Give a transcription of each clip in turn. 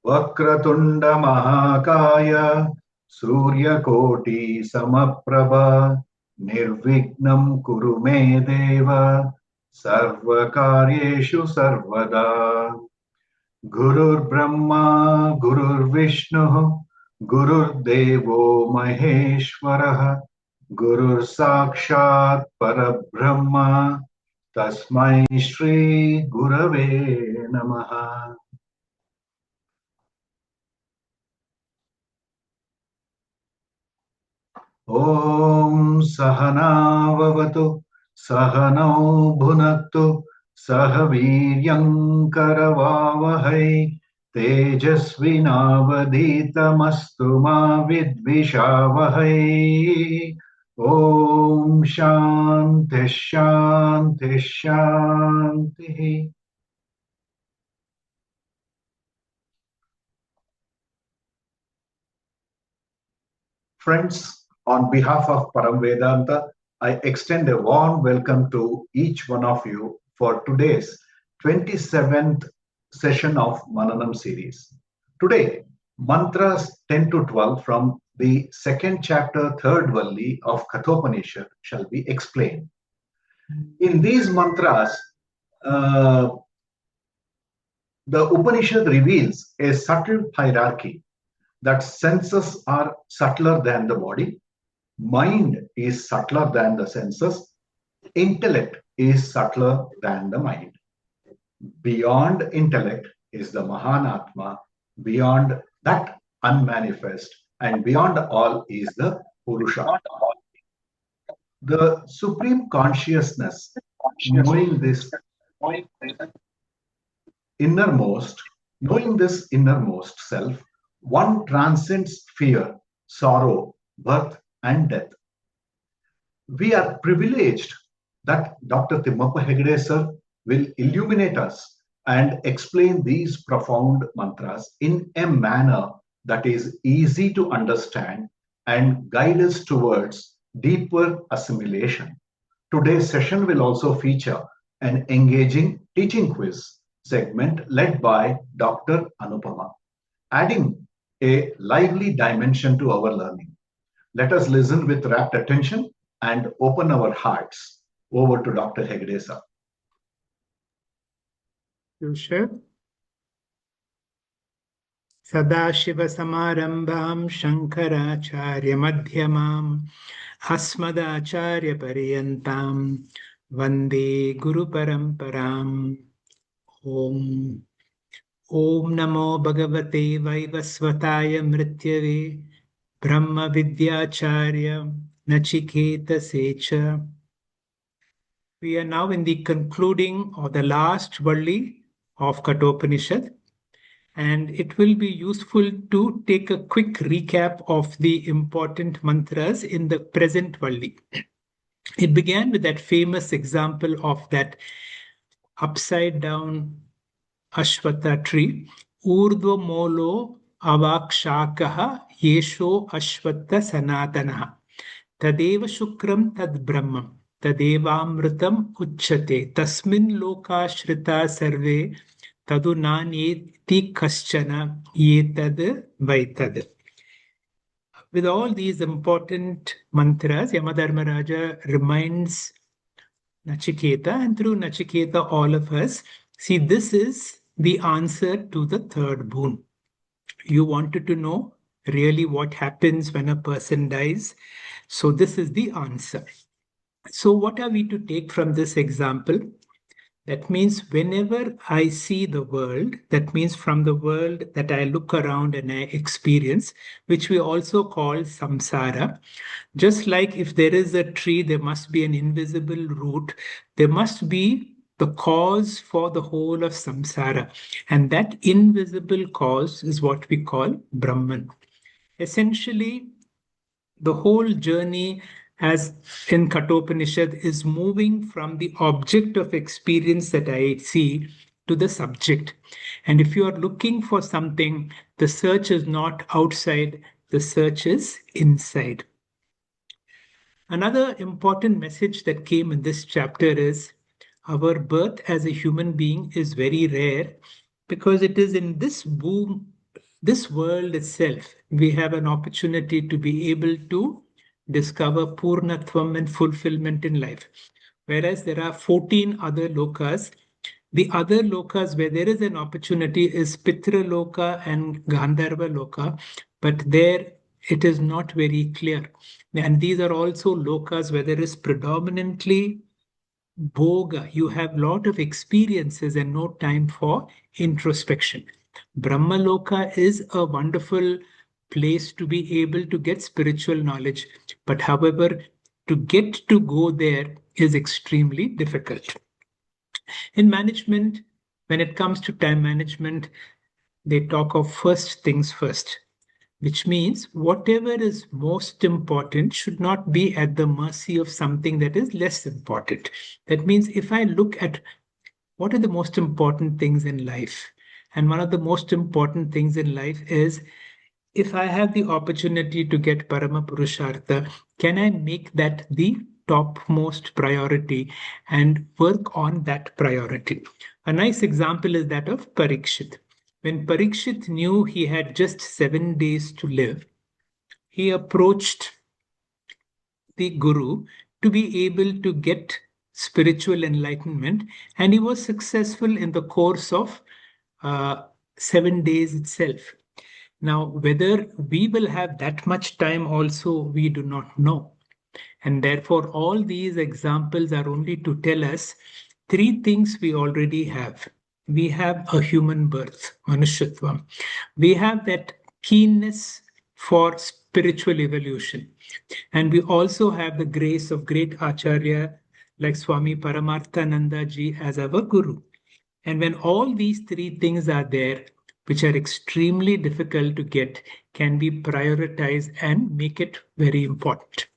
Vakratunda Mahakaya Suryakoti Samaprabha Nirvignam Kuru Me Deva Sarvakaryeshu Sarvada. Gurur Brahma Gurur Vishnu Gurur Devo Maheshwaraha Gurur Sakshat Parabrahma Tasmai Shri Gurave Namaha. Om Sahana Vavatu Sahanau Bhunaktu Sahaviryam Karavavahai Tejasvinavaditamastu ma vidvishavahai. Om Shanti Shanti Shanti. Friends, on behalf of Param Vedanta, I extend a warm welcome to each one of you for today's 27th session of Mananam series. Today, mantras 10 to 12 from the second chapter, third valli of Kathopanishad shall be explained. In these mantras, the Upanishad reveals a subtle hierarchy that senses are subtler than the body, mind is subtler than the senses, intellect is subtler than the mind. Beyond intellect is the anātmā, beyond that unmanifest, and beyond all is the purusha. The supreme consciousness, knowing this innermost self, one transcends fear, sorrow, birth, and death. We are privileged that Dr. Timmappa Hegde sir will illuminate us and explain these profound mantras in a manner that is easy to understand and guide us towards deeper assimilation. Today's session will also feature an engaging teaching quiz segment led by Dr. Anupama, adding a lively dimension to our learning. Let us listen with rapt attention and open our hearts. Over to Dr. Hegde sir. You share. Sadashiva Samarambham Shankaracharya Madhyamam Asmadacharya Pariyantam Vande Guru Paramparam. Om Namo Bhagavate Vaivasvataya Mrityave Brahma Vidyacharya Nachiketa Secha. We are now in the concluding or the last valli of Kathopanishad, and it will be useful to take a quick recap of the important mantras in the present valli. It began with that famous example of that upside down Ashwatha tree, Urdhva Molo Avakshakaha Yesho Ashwatha Sanatanaha Tadeva Shukram Tad Brahmam Tadevamritam Uchchate Tasmin Loka Shrita Sarve Tadu Nanyeti Kaschana Yetad Vaitad. With all these important mantras, Yamadharma Rājā reminds Nachiketa, and through Nachiketa all of us, see, this is the answer to the third boon. You wanted to know really what happens when a person dies. So this is the answer. So what are we to take from this example? That means whenever I see the world, that means from the world that I look around and I experience, which we also call samsara. Just like if there is a tree, there must be an invisible root. There must be the cause for the whole of samsara. And that invisible cause is what we call Brahman. Essentially, the whole journey as in Kathopanishad is moving from the object of experience that I see to the subject. And if you are looking for something, the search is not outside, the search is inside. Another important message that came in this chapter is our birth as a human being is very rare because it is in this womb this world itself, we have an opportunity to be able to discover purnatvam and fulfillment in life. Whereas there are 14 other lokas. The other lokas where there is an opportunity is Pitra Loka and Gandharva Loka, but there it is not very clear. And these are also lokas where there is predominantly bhoga. You have a lot of experiences and no time for introspection. Brahma Loka is a wonderful place to be able to get spiritual knowledge. But however, to get to go there is extremely difficult. In management, when it comes to time management, they talk of first things first, which means whatever is most important should not be at the mercy of something that is less important. That means if I look at what are the most important things in life, and one of the most important things in life is if I have the opportunity to get Parama Purushartha, can I make that the topmost priority and work on that priority? A nice example is that of Parikshit. When Parikshit knew he had just 7 days to live, he approached the Guru to be able to get spiritual enlightenment, and he was successful in the course of 7 days itself. Now, whether we will have that much time also, we do not know. And therefore, all these examples are only to tell us 3 things we already have. We have a human birth, Manushyatvam. We have that keenness for spiritual evolution. And we also have the grace of great Acharya like Swami Paramarthananda ji as our Guru. And when all these 3 things are there, which are extremely difficult to get, can be prioritized and make it very important.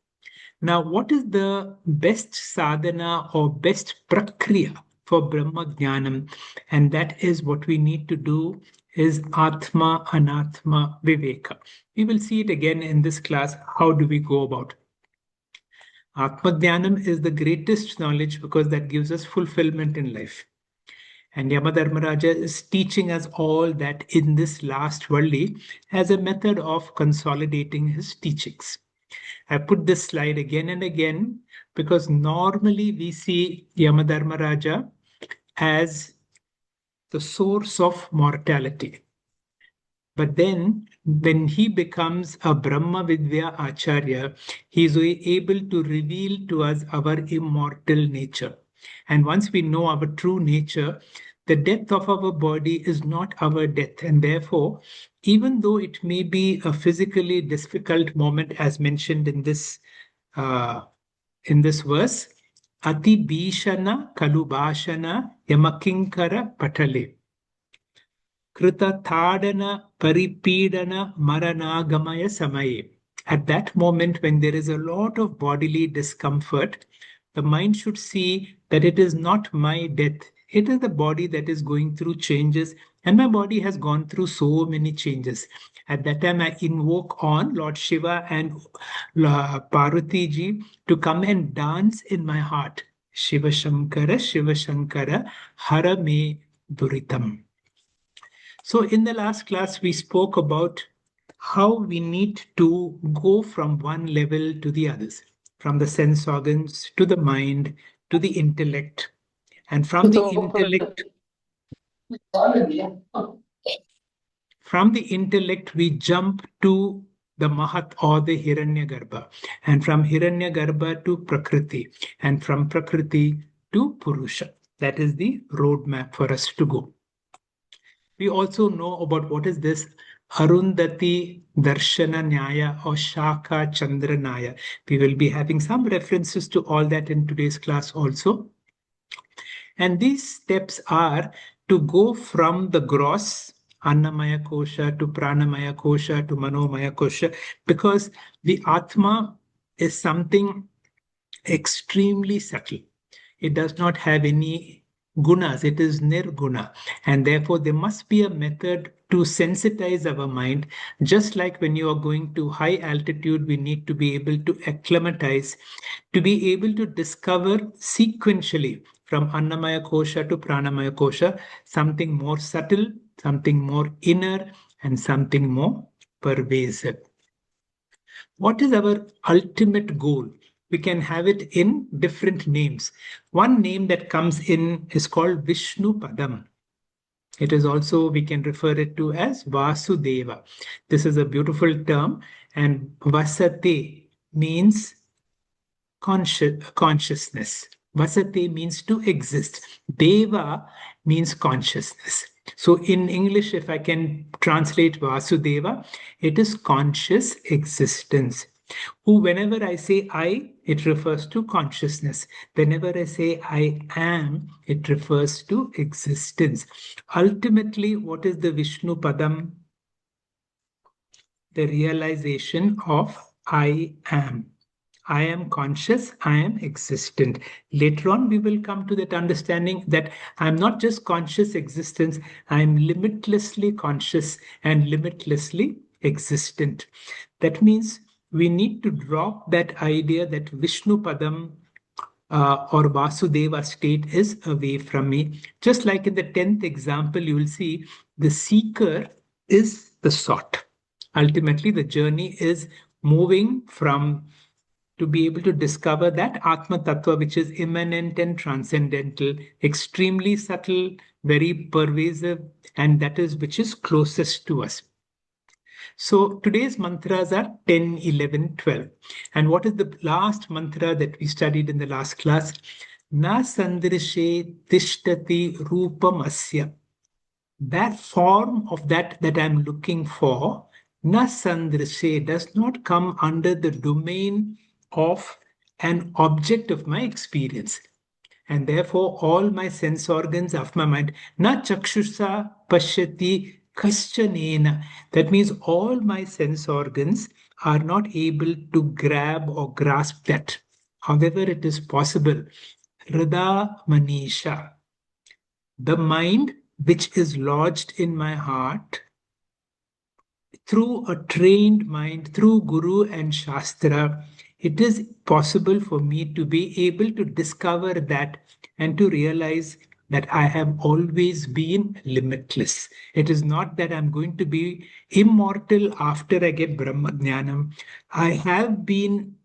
Now, what is the best sadhana or best prakriya for Brahma jñānam? And that is what we need to do is atma, anātmā, viveka. We will see it again in this class. How do we go about it? Atma jñānam is the greatest knowledge because that gives us fulfillment in life. And Yamadharma Rājā is teaching us all that in this last Valli as a method of consolidating his teachings. I put this slide again and again because normally we see Yamadharma Rājā as the source of mortality. But then when he becomes a Brahma Vidya Acharya, he is able to reveal to us our immortal nature. And once we know our true nature, the death of our body is not our death. And therefore, even though it may be a physically difficult moment, as mentioned in this verse, Ati Bhishana Kalubhashana Yamakinkara Patale. Krita Thadana Paripidana Maranagamaya Samaye. At that moment, when there is a lot of bodily discomfort, the mind should see that it is not my death. It is the body that is going through changes, and my body has gone through so many changes. At that time, I invoke on Lord Shiva and Parvati ji to come and dance in my heart. Shiva Shankara, Hara me Duritam. So in the last class, we spoke about how we need to go from one level to the others, from the sense organs to the mind to the intellect. And from the intellect, we jump to the Mahat or the Hiranyagarbha, and from Hiranyagarbha to Prakriti, and from Prakriti to Purusha. That is the roadmap for us to go. We also know about what is this Arundhati Darshana Nyaya or Shaka Chandra Nyaya. We will be having some references to all that in today's class also. And these steps are to go from the gross Annamaya Kosha to Pranamaya Kosha to Manomaya Kosha, because the Atma is something extremely subtle. It does not have any gunas, it is nirguna, and therefore there must be a method to sensitize our mind. Just like when you are going to high altitude, we need to be able to acclimatize, to be able to discover sequentially from Annamaya Kosha to Pranamaya Kosha something more subtle, something more inner, and something more pervasive. What is our ultimate goal? We can have it in different names. One name that comes in is called Vishnu Padam. It is also, we can refer it to as Vasudeva. This is a beautiful term, and Vasate means consciousness. Vasate means to exist. Deva means consciousness. So in English, if I can translate Vasudeva, it is conscious existence. Who, whenever I say I, it refers to consciousness. Whenever I say I am, it refers to existence. Ultimately, what is the Vishnu Padam? The realization of I am. I am conscious, I am existent. Later on, we will come to that understanding that I'm not just conscious existence, I'm limitlessly conscious and limitlessly existent. That means we need to drop that idea that Vishnu Padam or Vasudeva state is away from me. Just like in the 10th example, you will see the seeker is the sought. Ultimately, the journey is moving from to be able to discover that Atma Tattva, which is immanent and transcendental, extremely subtle, very pervasive, and that is which is closest to us. So today's mantras are 10, 11, 12. And what is the last mantra that we studied in the last class? Na sandrishe tishtati rupam asya. That form of that I'm looking for, na sandrishe, does not come under the domain of an object of my experience. And therefore, all my sense organs of my mind, na chakshusa pashyati kaschanena. That means all my sense organs are not able to grab or grasp that. However, it is possible. Hrida manisha. The mind which is lodged in my heart, through a trained mind, through Guru and Shastra, it is possible for me to be able to discover that and to realize that I have always been limitless. It is not that I'm going to be immortal after I get Brahma jñānam. I have been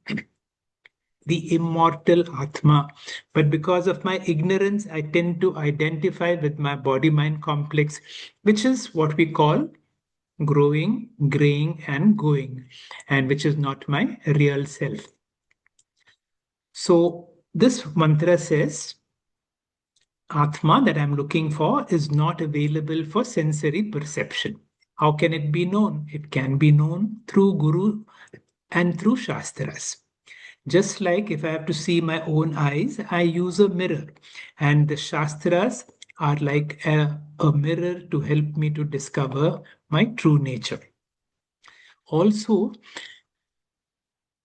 the immortal Atma, but because of my ignorance, I tend to identify with my body-mind complex, which is what we call growing, graying, and going, and which is not my real self. So this mantra says, Atma that I'm looking for is not available for sensory perception. How can it be known? It can be known through Guru and through Shastras. Just like if I have to see my own eyes, I use a mirror, and the Shastras are like a mirror to help me to discover my true nature. Also,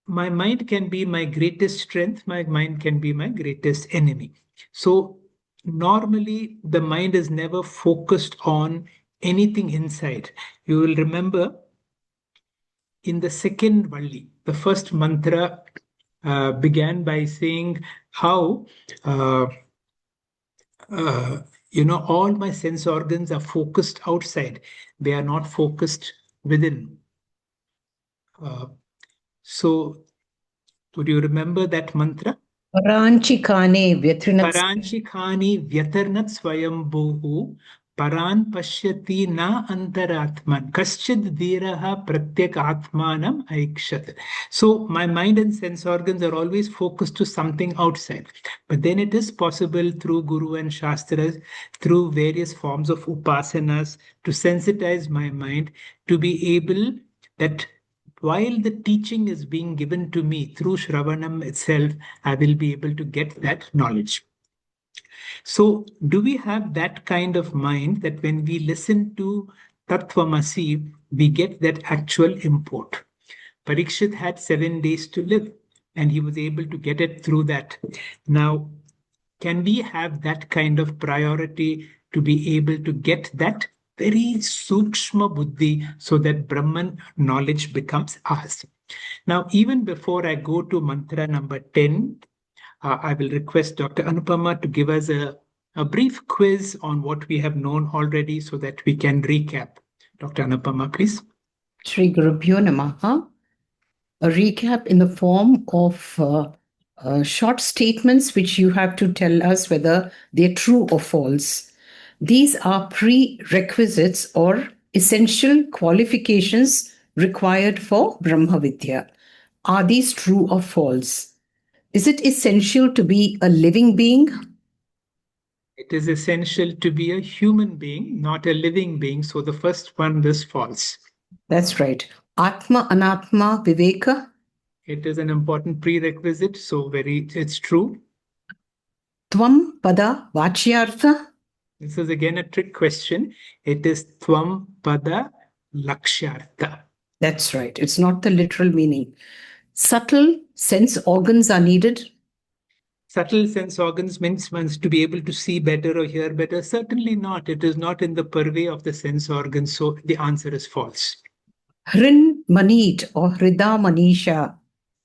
my mind can be my greatest strength, my mind can be my greatest enemy. So normally the mind is never focused on anything inside. You will remember in the second Valli, the first mantra began by saying how all my sense organs are focused outside. They are not focused within. So, would you remember that mantra? Paranchikane Vyatarnat swayambhuhu paran pashyati na antaratman kaschid dhiraha pratyak atmanam aikshat. So my mind and sense organs are always focused to something outside. But then it is possible through Guru and Shastras, through various forms of upasanas, to sensitize my mind to be able that while the teaching is being given to me through Shravanam itself, I will be able to get that knowledge. So, do we have that kind of mind that when we listen to Tattvamasi, we get that actual import? Parikshit had 7 days to live, and he was able to get it through that. Now, can we have that kind of priority to be able to get that very sukshma buddhi so that Brahman knowledge becomes ours? Now, even before I go to mantra number 10, I will request Dr. Anupama to give us a brief quiz on what we have known already so that we can recap. Dr. Anupama, please. Shri Gurubhyo Namaha. A recap in the form of short statements which you have to tell us whether they're true or false. These are prerequisites or essential qualifications required for Brahma Vidya. Are these true or false? Is it essential to be a living being? It is essential to be a human being, not a living being. So the first one is false. That's right. Atma, anātmā, viveka. It is an important prerequisite, so it's true. Tvam pada vāchyārtha. This is again a trick question. It is tvam pada lakshyartha. That's right. It's not the literal meaning. Subtle sense organs are needed. Subtle sense organs means to be able to see better or hear better. Certainly not. It is not in the purvey of the sense organs. So the answer is false. Hrin manit or hrida manisha.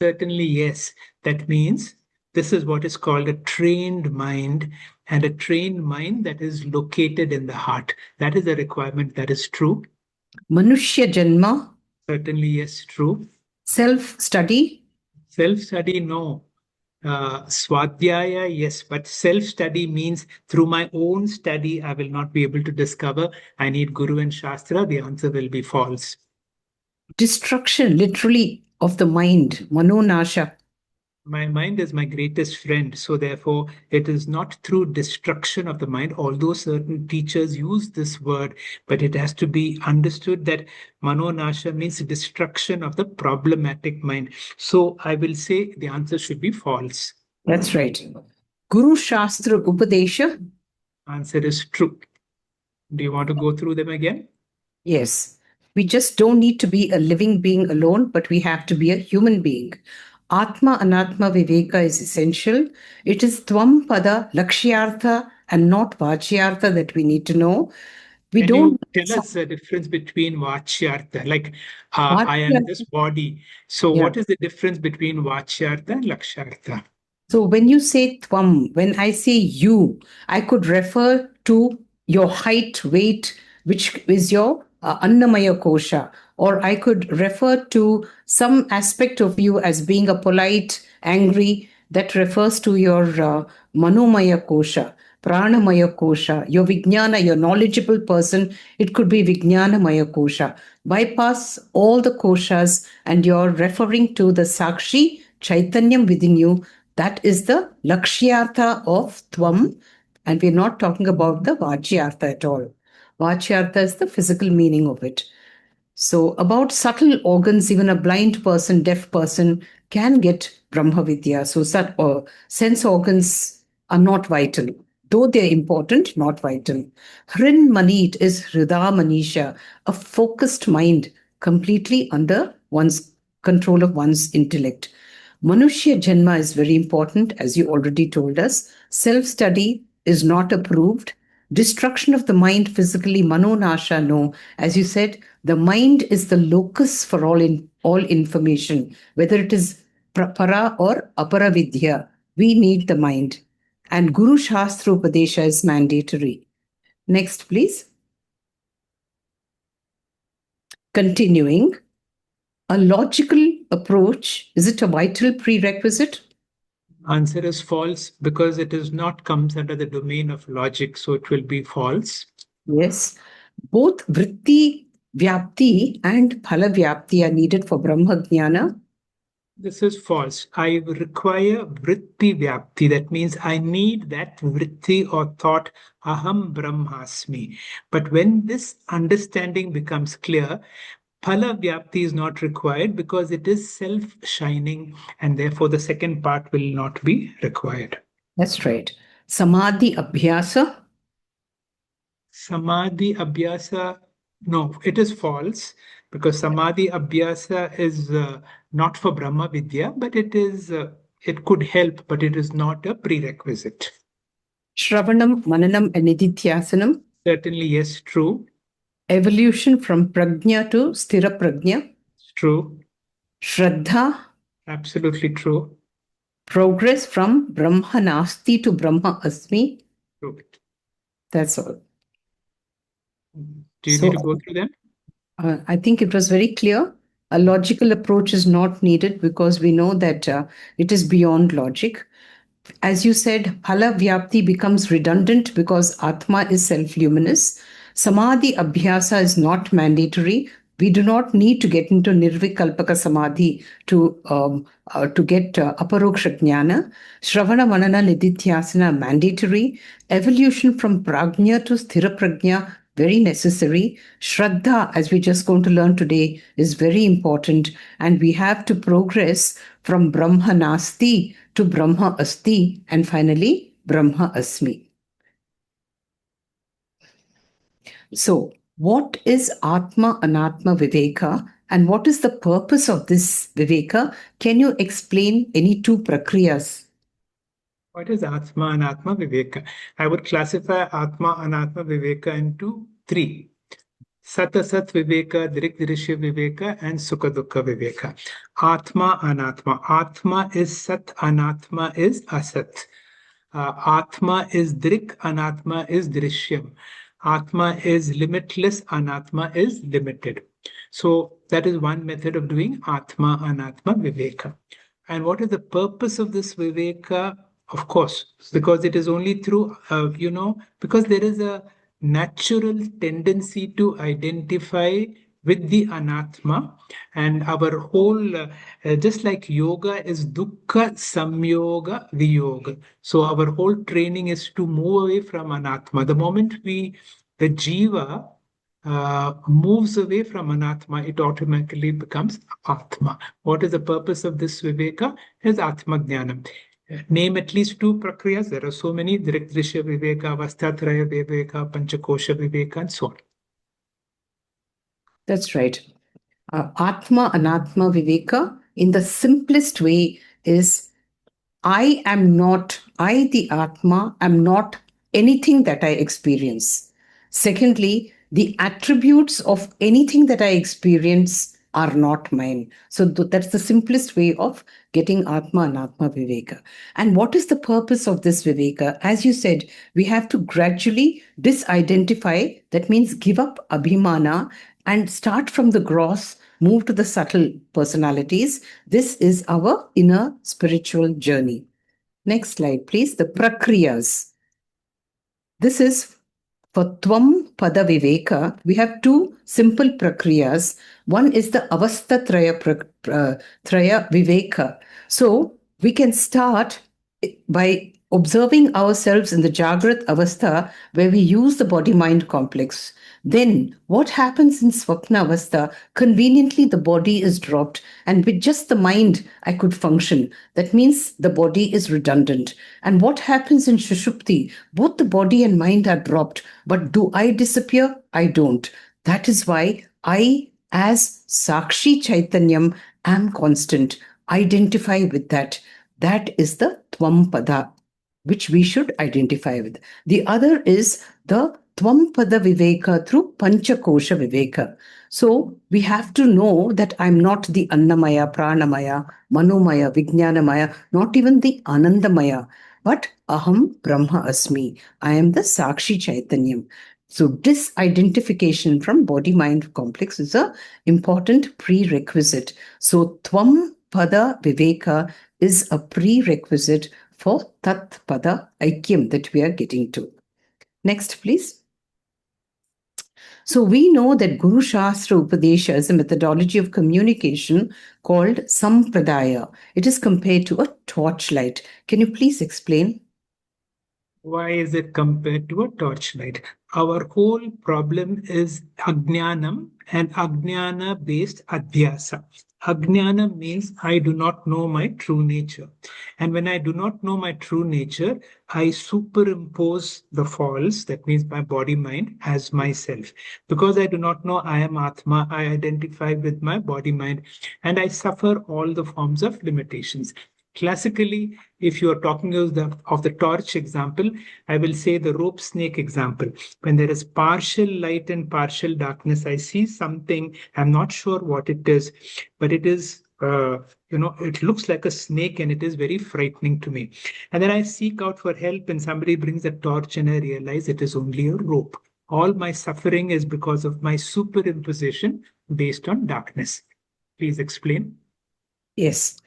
Certainly, yes. That means this is what is called a trained mind, and a trained mind that is located in the heart. That is a requirement that is true. Manushya janma. Certainly, yes, true. Self-study. Self-study, no. Swadhyaya, yes, but self-study means through my own study, I will not be able to discover. I need Guru and Shastra. The answer will be false. Destruction, literally, of the mind. Manonasha. My mind is my greatest friend. So therefore, it is not through destruction of the mind, although certain teachers use this word, but it has to be understood that manonasha means destruction of the problematic mind. So I will say the answer should be false. That's right. Guru Shastra Upadesha. Answer is true. Do you want to go through them again? Yes. We just don't need to be a living being alone, but we have to be a human being. Atma, anātmā, viveka is essential. It is tvam pada lakshyārtha and not vāchyārtha that we need to know. Can you tell us the difference between vāchyārtha? Like, I am this body. So what is the difference between vāchyārtha and lakshyārtha? So when you say tvam, when I say you, I could refer to your height, weight, which is your annamaya kosha, or I could refer to some aspect of you as being a polite, angry, that refers to your manomaya kosha, pranamaya kosha, your vijnana, your knowledgeable person. It could be vijnanamaya kosha. Bypass all the koshas and you're referring to the sakshi, chaitanyam within you. That is the lakshyārtha of tvam, and we're not talking about the vāchyārtha at all. Vāchyārtha is the physical meaning of it. So about subtle organs, even a blind person, deaf person can get Brahma Vidya. So sense organs are not vital. Though they're important, not vital. Hrin manit is hrida manisha, a focused mind completely under one's control of one's intellect. Manushya Janma is very important, as you already told us. Self-study is not approved. Destruction of the mind physically, manonasha, no. As you said, the mind is the locus for all information, whether it is para or apara vidya. We need the mind. And Guru Shastra Upadesha is mandatory. Next, please. Continuing. A logical approach, is it a vital prerequisite? Answer is false because it is not comes under the domain of logic, so it will be false. Yes. Both vritti vyapti and phala vyapti are needed for Brahma Jnana. This is false. I require vritti vyapti. That means I need that vritti or thought, aham brahmasmi. But when this understanding becomes clear, phala vyapti is not required because it is self-shining, and therefore the second part will not be required. That's right. Samadhi abhyasa. Samadhi abhyasa, no, it is false because samadhi abhyasa is not for Brahma Vidya, but it is. It could help, but it is not a prerequisite. Shravanam, Mananam, and Nididhyāsanam. Certainly, yes, true. Evolution from prajna to sthira prajna. True. Śraddhā. Absolutely true. Progress from Brahma asti to Brahma asmi. True. That's all. Do you need to go through them? I think it was very clear. A logical approach is not needed because we know that it is beyond logic. As you said, phala vyapti becomes redundant because Atma is self-luminous. Samadhi abhyasa is not mandatory. We do not need to get into nirvikalpaka samadhi to get aparoksha jnana. Shravana manana nididhyāsana mandatory. Evolution from prajna to sthira prajna very necessary. Śraddhā, as we're just going to learn today, is very important. And we have to progress from Brahma nasti to Brahma asti and finally Brahma asmi. So, what is atma anātmā viveka and what is the purpose of this viveka? Can you explain any two prakriyas? What is atma anātmā viveka? I would classify atma anātmā viveka into three. Sat asat viveka, dirik dirishya viveka, and sukha dukkha viveka. Atma anātmā. Atma is sat, anātmā is asat. Atma is dirik, anātmā is drishyam. Atma is limitless, anātmā is limited. So that is one method of doing atma anātmā viveka. And what is the purpose of this viveka? Of course, because it is only through, because there is a natural tendency to identify with the anātmā, and our whole, just like yoga is dukkha samyoga viyoga. So our whole training is to move away from anātmā. The moment the jiva moves away from anātmā, it automatically becomes atma. What is the purpose of this viveka? Is atma jñānam. Name at least two prakriyas. There are so many: direct drishya viveka, avasthatraya viveka, panchakosha viveka, and so on. That's right. Atma anātmā viveka, in the simplest way, is I, the Atma, am not anything that I experience. Secondly, the attributes of anything that I experience are not mine. So that's the simplest way of getting Atma anātmā viveka. And what is the purpose of this viveka? As you said, we have to gradually disidentify, that means give up abhimana and start from the gross, move to the subtle personalities. This is our inner spiritual journey. Next slide, please. The prakriyas. This is for Tvam Pada Viveka. We have two simple prakriyas. One is the Avastha Traya Viveka. So we can start by observing ourselves in the Jagrat Avastha, where we use the body-mind complex. Then what happens in Swapna Avastha? Conveniently, the body is dropped, and with just the mind, I could function. That means the body is redundant. And what happens in Shushupti? Both the body and mind are dropped. But do I disappear? I don't. That is why I, as Sakshi Chaitanyam, am constant. Identify with that. That is the Tvam Pada, which we should identify with. The other is the Tvam Pada Viveka through Panchakosha Viveka. So we have to know that I'm not the Annamaya, Pranamaya, Manomaya, Vijnanamaya, not even the Anandamaya, but Aham Brahma Asmi. I am the Sakshi Chaitanyam. So disidentification from body-mind complex is an important prerequisite. So Tvam Pada Viveka is a prerequisite for Tat Pada Aikyam that we are getting to. Next, please. So we know that Guru Shastra Upadesha is a methodology of communication called Sampradaya. It is compared to a torchlight. Can you please explain? Why is it compared to a torchlight? Our whole problem is ajñānam and ajñāna-based adhyasa. Ajñāna means I do not know my true nature. And when I do not know my true nature, I superimpose the false, that means my body-mind, as myself. Because I do not know I am Atma, I identify with my body-mind, and I suffer all the forms of limitations. Classically, if you are talking of the torch example, I will say the rope snake example. When there is partial light and partial darkness, I see something, I'm not sure what it is, but it is, it looks like a snake and it is very frightening to me. And then I seek out for help and somebody brings a torch and I realize it is only a rope. all my suffering is because of my superimposition based on darkness. Please explain. Yes.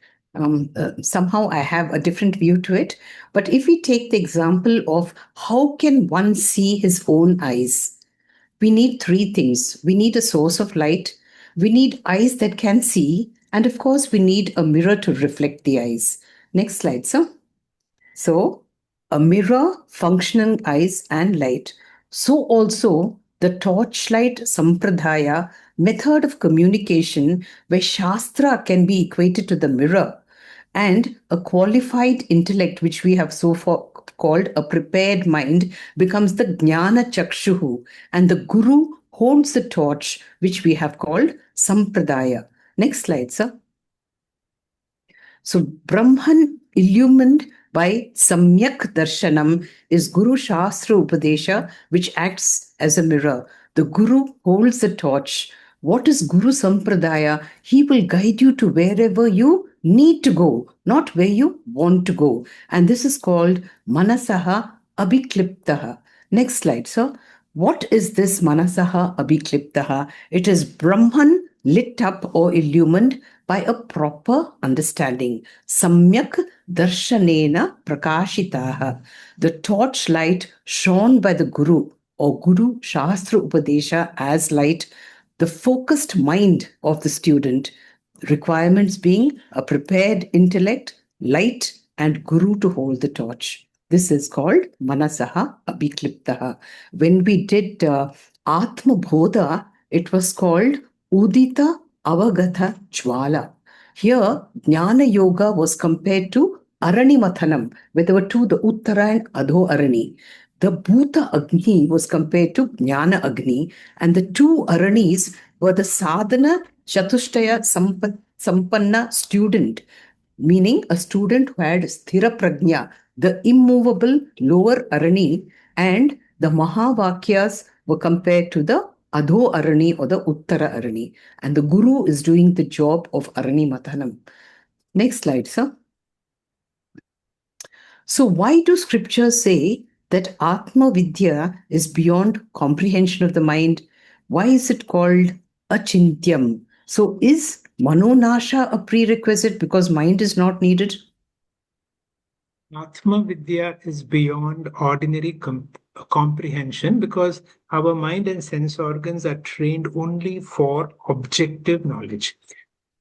Somehow I have a different view to it. But if we take the example of how can one see his own eyes, we need three things. We need a source of light. We need eyes that can see. And of course, we need a mirror to reflect the eyes. Next slide, sir. So, a mirror, functioning eyes and light. So also the torchlight sampradaya method of communication where Shastra can be equated to the mirror, and a qualified intellect, which we have so far called a prepared mind, becomes the jnana chakshuhu, and the guru holds the torch, which we have called sampradaya. Next slide, sir. So Brahman illumined by samyak darshanam is Guru Shastra Upadesha, which acts as a mirror. The Guru holds the torch. What is Guru Sampradaya? He will guide you to wherever you need to go, not where you want to go. And this is called manasaha abhikliptaha. Next slide, sir. What is this manasaha abhikliptaha? It is Brahman lit up or illumined by a proper understanding. Samyak darshanena prakashitaha. The torchlight shone by the Guru or Guru Shastra Upadesha as light, the focused mind of the student, requirements being a prepared intellect, light, and Guru to hold the torch. This is called manasaha abhikliptaha. When we did atma bodha, it was called udita avagata jwala. Here, jnana yoga was compared to arani mathanam, where there were two, the uttara and adho arani. The bhuta agni was compared to jnana agni, and the two aranis were the sadhana chatushtaya sampanna student, meaning a student who had sthira prajna, the immovable lower arani, and the mahavakyas were compared to the adho arani or the uttara arani, and the Guru is doing the job of arani mathanam. Next slide, sir. So why do scriptures say that Atma Vidya is beyond comprehension of the mind? Why is it called achintyam? So is manonasha a prerequisite because mind is not needed? Atma Vidya is beyond ordinary comprehension because our mind and sense organs are trained only for objective knowledge.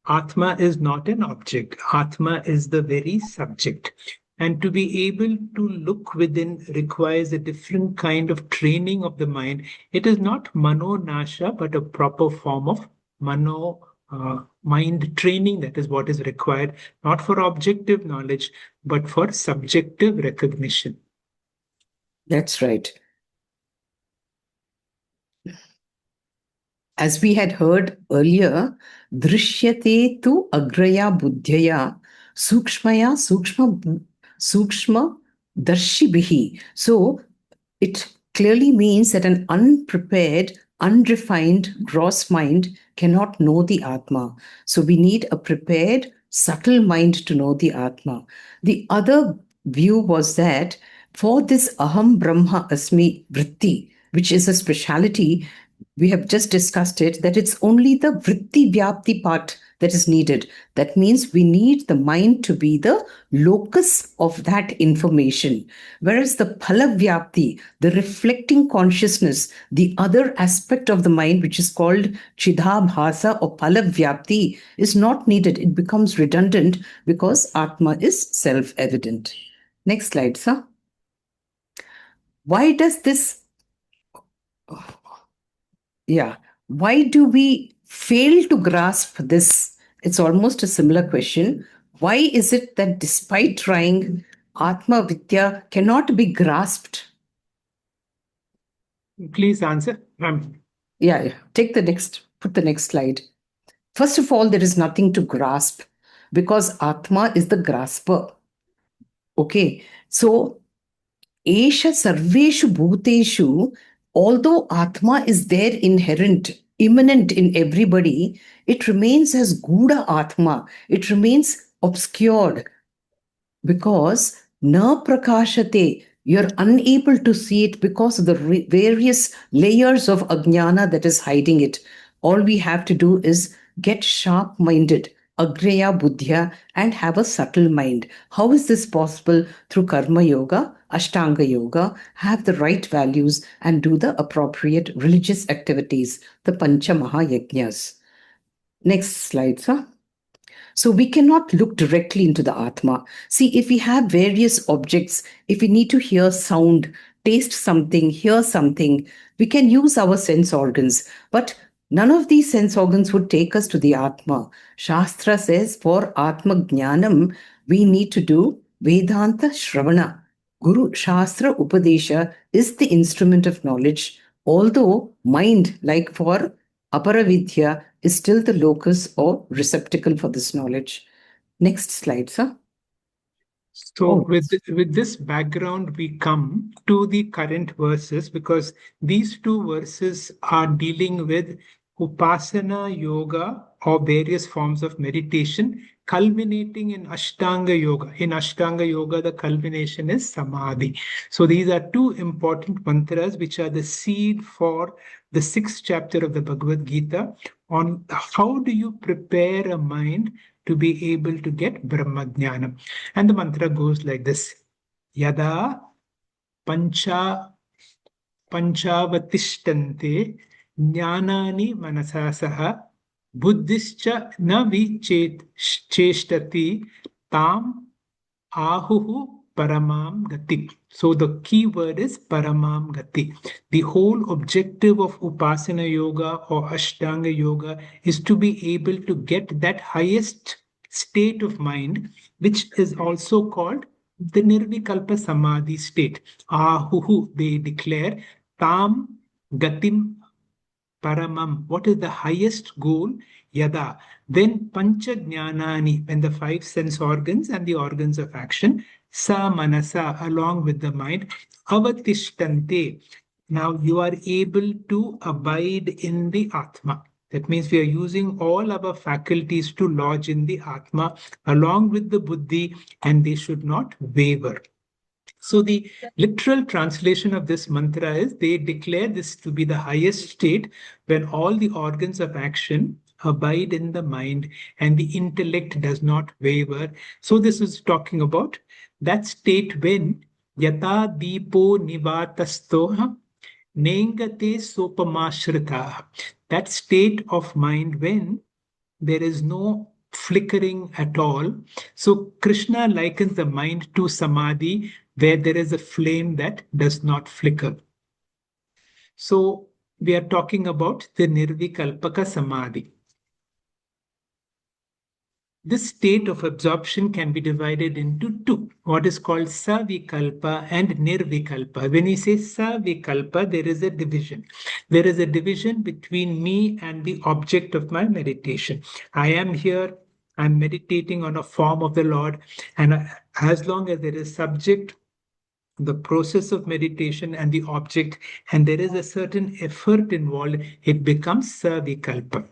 Atma is not an object. Atma is the very subject. And to be able to look within requires a different kind of training of the mind. It is not manonasha, but a proper form of mind training. That is what is required, not for objective knowledge, but for subjective recognition. That's right. As we had heard earlier, drishyate tu agraya buddhaya sukshmaya sukshma darshibhihi. So it clearly means that an unprepared, unrefined, gross mind cannot know the Atma. So we need a prepared, subtle mind to know the Atma. The other view was that for this aham brahma asmi vritti, which is a speciality, we have just discussed it, that it's only the vritti vyapti part that is needed. That means we need the mind to be the locus of that information. Whereas the phala vyapti, the reflecting consciousness, the other aspect of the mind, which is called chidabhasa or phala vyapti, is not needed. It becomes redundant because Atma is self-evident. Next slide, sir. Why does this... why do we fail to grasp this? It's almost a similar question. Why is it that despite trying, Atma Vidya cannot be grasped? Please answer. Put the next slide. First of all, there is nothing to grasp because Atma is the grasper. Okay, so Esha Sarveshu Bhuteshu, although Atma is there inherent, immanent in everybody, it remains as Guda Atma. It remains obscured because na prakashate, You're unable to see it because of the various layers of ajnana that is hiding it. All we have to do is get sharp-minded, agreya buddhya, and have a subtle mind. How is this possible? Through karma yoga, ashtanga yoga, have the right values and do the appropriate religious activities, the pancha mahayajnas. Next slide, sir. So we cannot look directly into the atma. See, if we have various objects, if we need to hear sound, taste something, hear something, we can use our sense organs. But none of these sense organs would take us to the atma. Shastra says for atma jñānam, we need to do Vedānta Shravana. Guru Shastra Upadesha is the instrument of knowledge, although mind, like for Aparavidya, is still the locus or receptacle for this knowledge. Next slide, sir. So with this background, we come to the current verses, because these two verses are dealing with Upasana yoga or various forms of meditation, culminating in Ashtanga yoga. In Ashtanga yoga, the culmination is Samadhi. So these are two important mantras which are the seed for the 6th chapter of the Bhagavad Gita on how do you prepare a mind to be able to get Brahma jñānam. And the mantra goes like this: Yada panchavatishtante jñānani manasasaha buddhischa na vicheshtati tam ahuhu paramam gati. So the key word is paramam gati. The whole objective of Upasana yoga or Ashtanga yoga is to be able to get that highest state of mind, which is also called the Nirvikalpa Samadhi state. Ahuhu, they declare, tam gatim paramam. What is the highest goal? Yada. Then pancha jñānani, when the 5 sense organs and the organs of action, sa manasa, along with the mind, avatishtante. Now you are able to abide in the atma. That means we are using all our faculties to lodge in the atma along with the buddhi, and they should not waver. So the literal translation of this mantra is they declare this to be the highest state when all the organs of action abide in the mind and the intellect does not waver. So this is talking about that state when yata deepo nivatastoha nengate sopamashritā. That state of mind when there is no flickering at all. So Krishna likens the mind to samadhi, where there is a flame that does not flicker. So we are talking about the Nirvikalpaka Samadhi. This state of absorption can be divided into two, what is called savikalpa and nirvikalpa. When you say savikalpa, there is a division. There is a division between me and the object of my meditation. I am here, I'm meditating on a form of the Lord, and as long as there is subject, the process of meditation and the object, and there is a certain effort involved, it becomes savikalpa.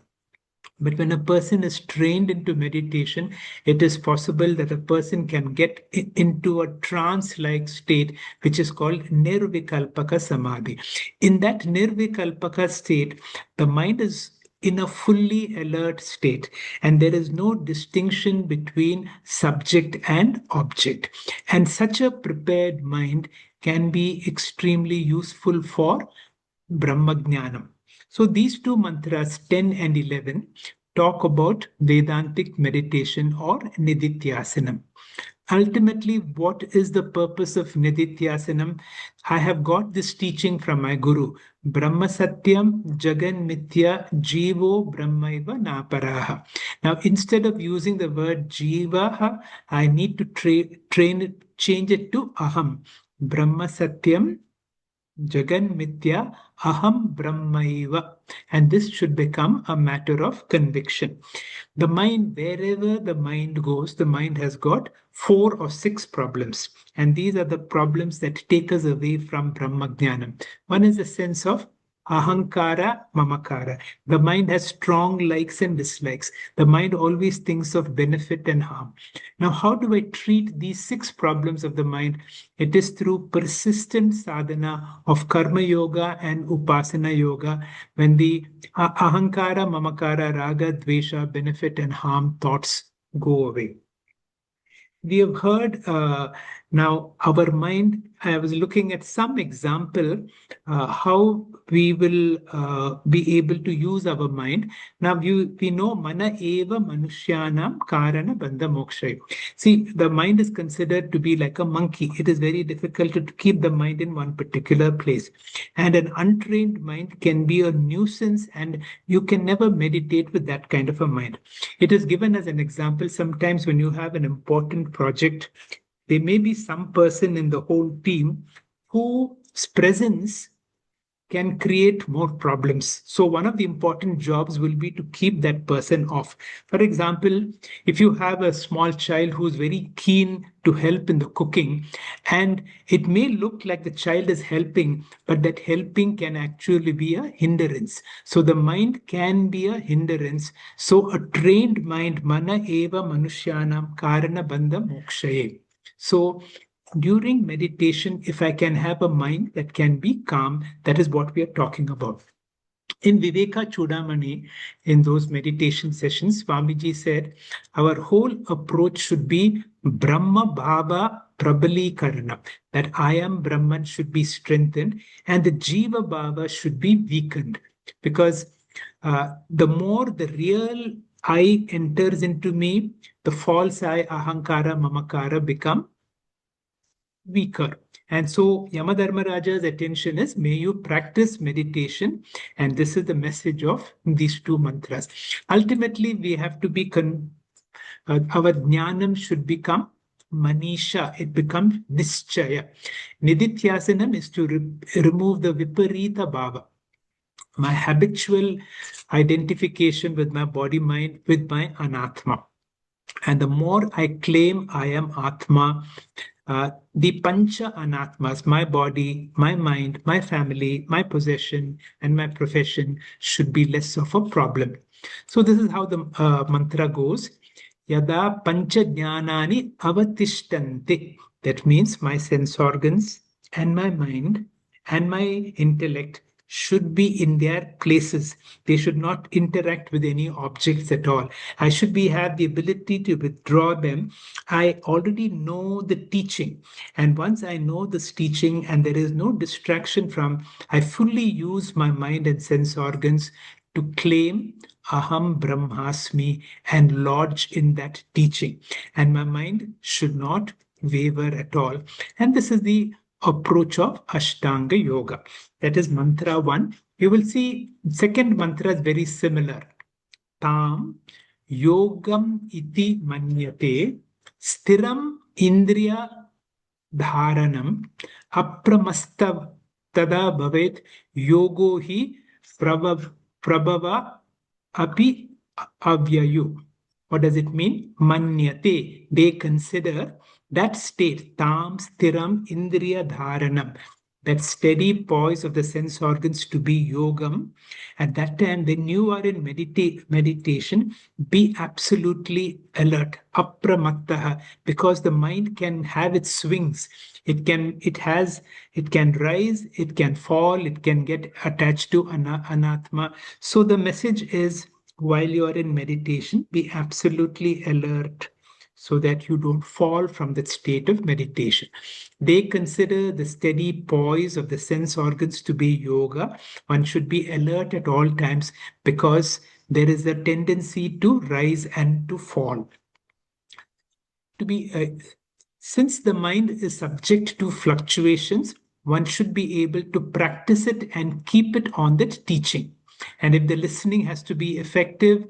But when a person is trained into meditation, it is possible that a person can get into a trance-like state, which is called Nirvikalpaka Samadhi. In that Nirvikalpaka state, the mind is in a fully alert state, and there is no distinction between subject and object. And such a prepared mind can be extremely useful for Brahma jñānam. So these two mantras, 10 and 11, talk about Vedāntic meditation or Nididhyāsanam. Ultimately, what is the purpose of Nididhyāsanam? I have got this teaching from my guru. Brahma Satyam Jagan Mithya Jivo Brahmaiva Naparaha. Now, instead of using the word Jivaha, I need to change it to Aham. Brahma Satyam Jagan Mithya Aham Brahmaiva. And this should become a matter of conviction. The mind, wherever the mind goes, the mind has got 4 or 6 problems. And these are the problems that take us away from Brahma jñānam. One is the sense of ahaṅkāra, mamakāra. The mind has strong likes and dislikes. The mind always thinks of benefit and harm. Now, how do I treat these 6 problems of the mind? It is through persistent sadhana of karma yoga and upasana yoga, when the ahaṅkāra, mamakāra, rāga, dveṣa, benefit and harm thoughts go away. We have heard now our mind. I was looking at some example how we will be able to use our mind. Now we know mana eva manushyanam karana bandha mokshayo. See, the mind is considered to be like a monkey. It is very difficult to keep the mind in one particular place. And an untrained mind can be a nuisance, and you can never meditate with that kind of a mind. It is given as an example sometimes when you have an important project. There may be some person in the whole team whose presence can create more problems. So one of the important jobs will be to keep that person off. For example, if you have a small child who's very keen to help in the cooking, and it may look like the child is helping, but that helping can actually be a hindrance. So the mind can be a hindrance. So a trained mind, mana eva manushyanam karana bandha mokshaye. So during meditation, if I can have a mind that can be calm, that is what we are talking about. In Viveka Chudamani, in those meditation sessions, Swamiji said, our whole approach should be Brahma Bhava Prabalikarana, that I am Brahman should be strengthened, and the Jiva Bhava should be weakened. Because the more the real I enters into me, the false I, ahaṅkāra, mamakāra, become weaker. And so Yamadharma Rājā's attention is, may you practice meditation. And this is the message of these 2 mantras. Ultimately, we have to be, our jñānam should become manisha. It becomes nischaya. Nididhyāsanam is to remove the viparīta bhava, my habitual identification with my body, mind, with my anātmā. And the more I claim I am atma, the pancha anātmas, my body, my mind, my family, my possession, and my profession should be less of a problem. So this is how the mantra goes. Yada pancha jñānani avatishtanti. That means my sense organs and my mind and my intellect should be in their places. They should not interact with any objects at all. I should have the ability to withdraw them. I already know the teaching. And once I know this teaching and there is no distraction from, I fully use my mind and sense organs to claim aham brahmasmi and lodge in that teaching. And my mind should not waver at all. And this is the approach of Ashtanga Yoga. That is mantra 1. You will see second mantra is very similar. Tam yogam iti manyate stiram indriya dharanam apramasta tada bhavet yogo hi prabhava api avyayu. What does it mean? Manyate. They consider that state, tam stiram indriya dharanam, that steady poise of the sense organs to be yogam. At that time, when you are in meditation, be absolutely alert, apramattaha, because the mind can have its swings. It can rise, it can fall, it can get attached to anātmā. So the message is, while you are in meditation, be absolutely alert, so that you don't fall from that state of meditation. They consider the steady poise of the sense organs to be yoga. One should be alert at all times because there is a tendency to rise and to fall. Since the mind is subject to fluctuations, one should be able to practice it and keep it on that teaching. And if the listening has to be effective,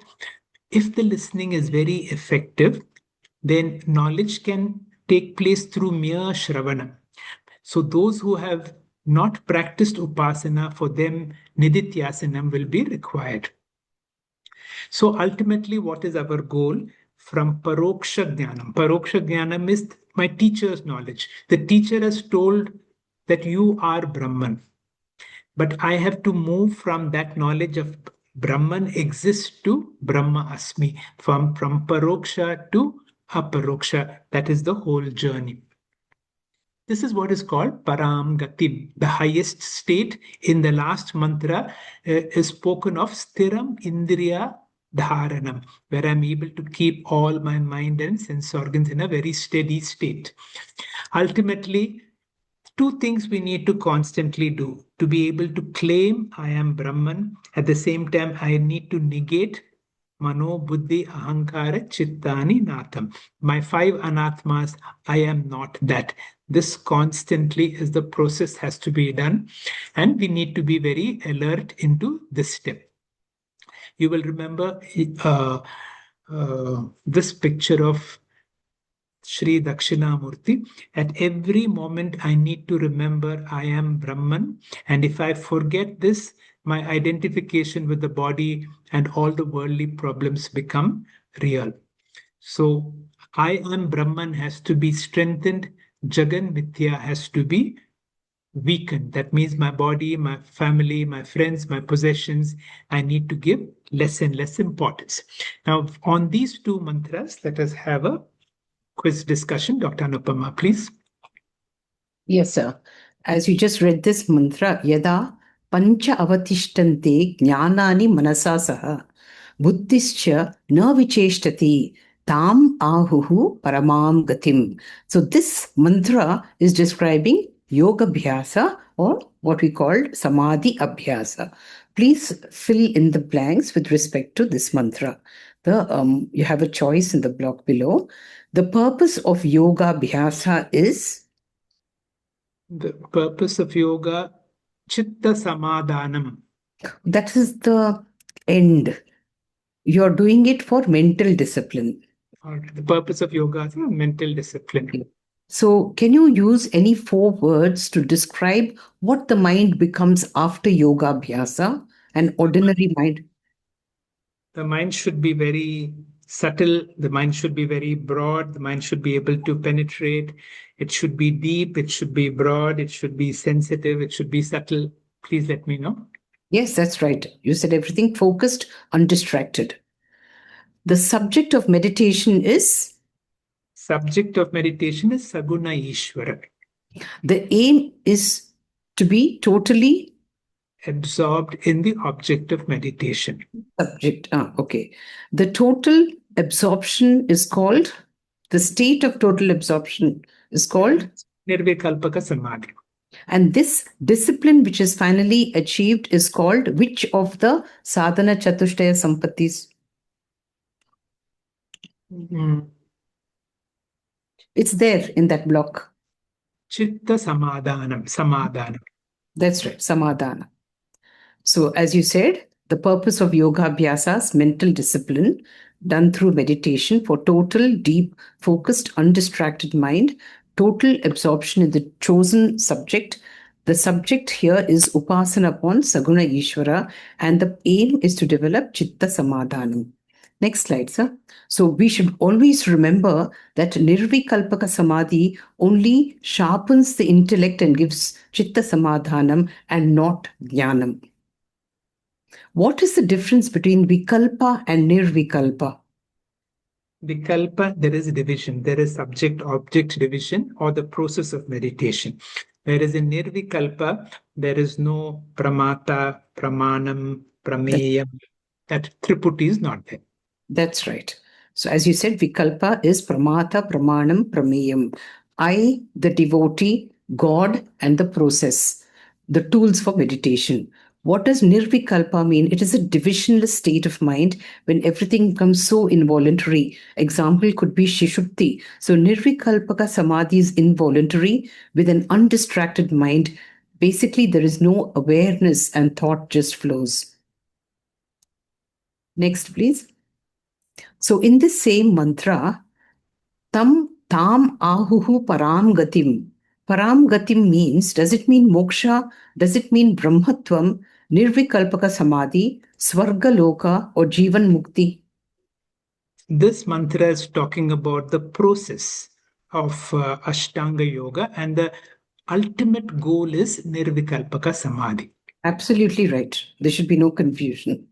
if the listening is very effective, then knowledge can take place through mere shravana. So those who have not practiced upasana, for them Nididhyāsanam will be required. So ultimately, what is our goal? From paroksha jñānam. Paroksha jñānam is my teacher's knowledge. The teacher has told that you are Brahman. But I have to move from that knowledge of Brahman exists to Brahma asmi, from paroksha to aparoksha. That is the whole journey. This is what is called param gati, the highest state. In the last mantra is spoken of stiram indriya dharanam, where I'm able to keep all my mind and sense organs in a very steady state. Ultimately, two things we need to constantly do to be able to claim I am Brahman. At the same time, I need to negate mano, buddhi, ahaṅkāra, chittani, natam. My 5 anātmās, I am not that. This constantly is the process has to be done, and we need to be very alert into this step. You will remember this picture of Sri Dakshinamurti. At every moment, I need to remember I am Brahman. And if I forget this, my identification with the body and all the worldly problems become real. So, I am Brahman has to be strengthened. Jagan Mithya has to be weakened. That means my body, my family, my friends, my possessions, I need to give less and less importance. Now, on these two mantras, let us have a quiz discussion. Dr. Anupama, please. Yes, sir. As you just read this mantra, yada pancha avatishtante jñānani manasa saha buddhischa na vicheshtati tam ahuhu paramam gatim. So this mantra is describing yoga abhyasa, or what we called samadhi abhyasa. Please fill in the blanks with respect to this mantra. You have a choice in the block below. The purpose of yoga abhyasa is? The purpose of yoga, chitta samadhanam. That is the end. You're doing it for mental discipline. The purpose of yoga is mental discipline. So can you use any 4 words to describe what the mind becomes after yoga abhyasa, an ordinary mind? The mind should be very subtle. The mind should be very broad. The mind should be able to penetrate. It should be deep. It should be broad. It should be sensitive. It should be subtle. Please let me know. Yes, that's right. You said everything focused, undistracted. The subject of meditation is? Subject of meditation is Saguna Ishvara. The aim is to be totally absorbed in the object of meditation. Subject, okay. The total absorption is called, the state of total absorption is called? Nirvikalpaka Samadhi. And this discipline which is finally achieved is called which of the sadhana chatushtaya sampattis? It's there in that block. Chitta Samadhanam. That's right, Samadhana. So as you said, the purpose of yoga abhyasas, mental discipline done through meditation for total, deep, focused, undistracted mind, total absorption in the chosen subject. The subject here is upasana upon Saguna Ishvara, and the aim is to develop Chitta Samadhanam. Next slide, sir. So we should always remember that Nirvikalpaka Samadhi only sharpens the intellect and gives Chitta Samadhanam and not jñānam. What is the difference between Vikalpa and Nirvikalpa? Vikalpa, there is a division. There is subject-object division or the process of meditation. Whereas in Nirvikalpa, there is no pramata, pramanam, prameyam. That triputi is not there. That's right. So as you said, Vikalpa is pramata, pramanam, prameyam. I, the devotee, God, and the process, the tools for meditation. What does Nirvikalpa mean? It is a divisionless state of mind when everything becomes so involuntary. Example could be Shishuddhi. So Nirvikalpaka Samadhi is involuntary with an undistracted mind. Basically, there is no awareness and thought just flows. Next, please. So in this same mantra, tam ahuhu param gatim. Param gatim means, does it mean moksha? Does it mean brahmatvam, nirvikalpaka samadhi, swarga loka, or jivan mukti? This mantra is talking about the process of Ashtanga Yoga, and the ultimate goal is nirvikalpaka samadhi. Absolutely right. There should be no confusion.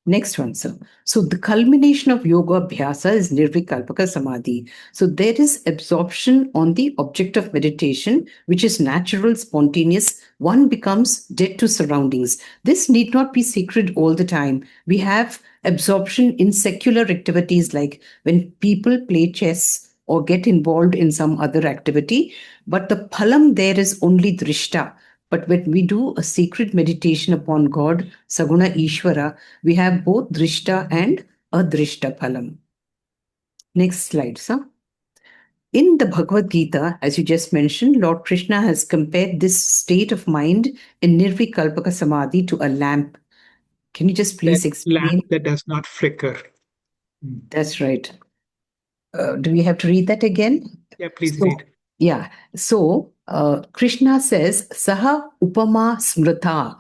Next one, sir. So the culmination of yoga abhyasa is nirvikalpaka samadhi. So there is absorption on the object of meditation, which is natural, spontaneous. One becomes dead to surroundings. This need not be sacred all the time. We have absorption in secular activities like when people play chess or get involved in some other activity. But the phalam there is only drishta. But when we do a sacred meditation upon God, Saguna Ishvara, we have both drishta and adrishta phalam. Next slide, sir. In the Bhagavad Gita, as you just mentioned, Lord Krishna has compared this state of mind in Nirvikalpaka Samadhi to a lamp. Can you just please explain? Lamp that does not flicker. That's right. Do we have to read that again? Yeah, please read. Yeah. So Krishna says, Saha Upama Smrita.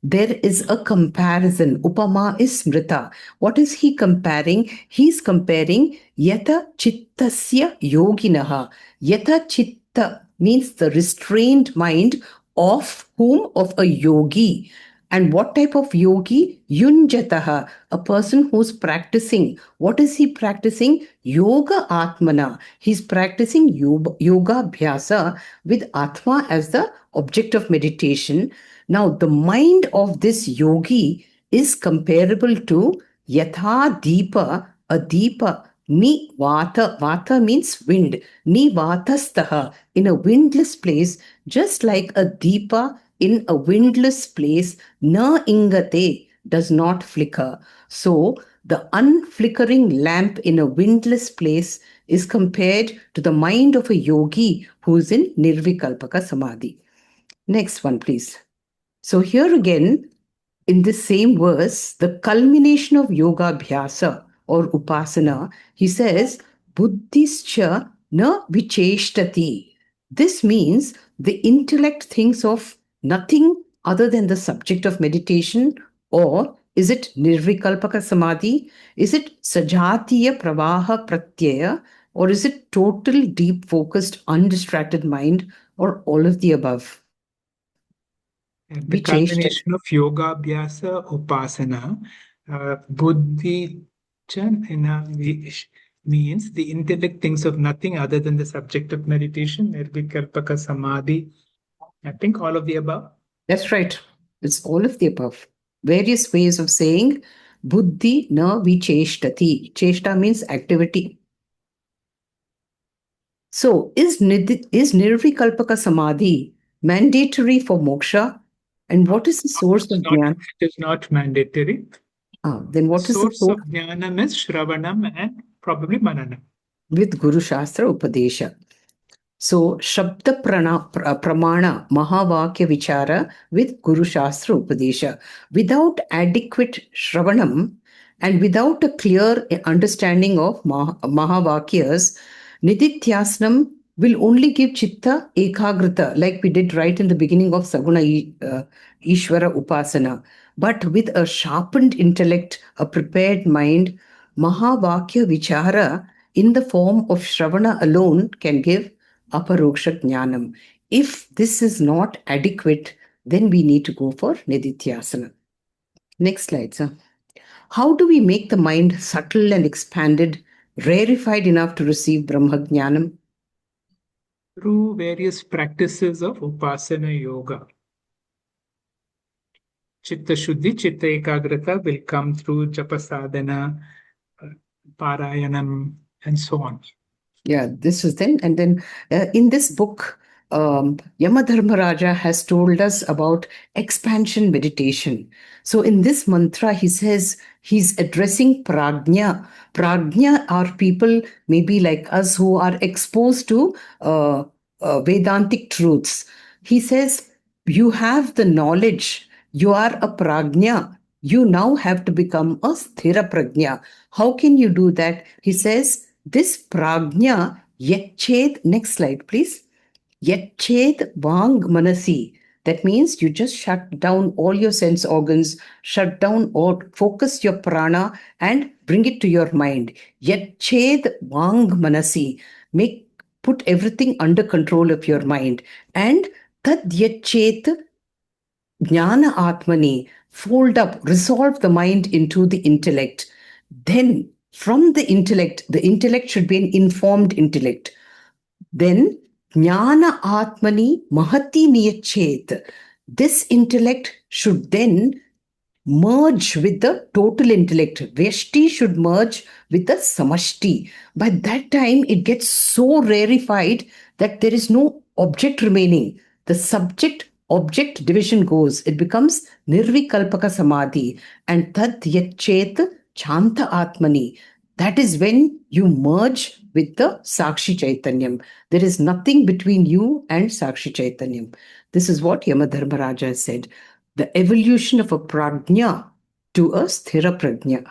There is a comparison. Upama is Smrita. What is he comparing? He's comparing Yata Chittasya Yoginaha. Yata Chitta means the restrained mind of whom? Of a yogi. And what type of yogi? Yunjataha, a person who's practicing. What is he practicing? Yoga Atmana. He's practicing yoga abhyasa with Atma as the object of meditation. Now, the mind of this yogi is comparable to Yatha Deepa, a Deepa. Ni Vata. Vata means wind. Ni Vatastaha, in a windless place, just like a Deepa in a windless place, na ingate, does not flicker. So the unflickering lamp in a windless place is compared to the mind of a yogi who is in nirvikalpaka samadhi. Next one, please. So here again, in this same verse, the culmination of yoga abhyasa or upasana, he says, buddhischa na vicheshtati. This means the intellect thinks of nothing other than the subject of meditation, or is it nirvikalpaka samadhi? Is it sajatiya pravaha pratyaya? Or is it total, deep, focused, undistracted mind, or all of the above? And the culmination of yoga abhyasa upasana, buddhi means the intellect thinks of nothing other than the subject of meditation, nirvikalpaka samadhi. I think all of the above. That's right. It's all of the above. Various ways of saying buddhi na vicheshtati. Cheshta means activity. So, is nirvikalpaka samadhi mandatory for moksha? And what is the source of jnana? It is not mandatory. Then what is the source of jñānam is shravanam and probably mananam. With Guru Shastra Upadesha. So, Shabda Pramana Mahavakya Vichara with Guru Shastra Upadesha. Without adequate Shravanam and without a clear understanding of Mahavakyas, Nididhyāsanam will only give chitta ekagrata, like we did right in the beginning of Saguna Ishvara Upasana. But with a sharpened intellect, a prepared mind, Mahavakya Vichara in the form of Shravana alone can give aparoksha jñānam. If this is not adequate, then we need to go for Nididhyāsanam. Next slide, sir. How do we make the mind subtle and expanded, rarefied enough to receive Brahma jñānam? Through various practices of upasana yoga. Chitta Shuddhi, Chitta Ekagrata will come through Japa Sadhana, Parayanam, and so on. Yeah, this is then. And then in this book, Yamadharma Rājā has told us about expansion meditation. So in this mantra, he says he's addressing prajna. Prajna are people maybe like us who are exposed to Vedāntic truths. He says, you have the knowledge. You are a prajna. You now have to become a sthira prajna. How can you do that? He says, this prajna yached, next slide please, yached vang manasi. That means you just shut down all your sense organs, shut down or focus your prana and bring it to your mind. Yached vang manasi. Put everything under control of your mind. And tad yachet jnana atmani, fold up, resolve the mind into the intellect. Then from the intellect should be an informed intellect. Then jnana atmani mahati niyachet. This intellect should then merge with the total intellect. Vyashti should merge with the samashti. By that time, it gets so rarefied that there is no object remaining. The subject-object division goes. It becomes nirvikalpaka samadhi. And tad yachet chanta atmani. That is when you merge with the Sakshi Chaitanyam. There is nothing between you and Sakshi Chaitanyam. This is what Yamadharma Rājā said. The evolution of a prajna to a sthira prajna.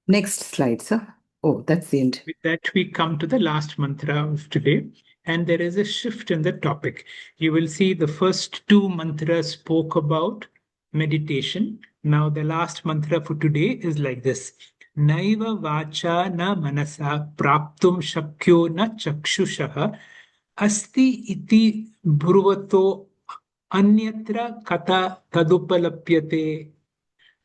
Next slide, sir. Oh, that's the end. With that, we come to the last mantra of today, and there is a shift in the topic. You will see the first two mantras spoke about meditation. Now, the last mantra for today is like this. Naiva vacha na manasa praptum shakyo na chakshushaha asti iti bhruvato anyatra kata tadupalapyate.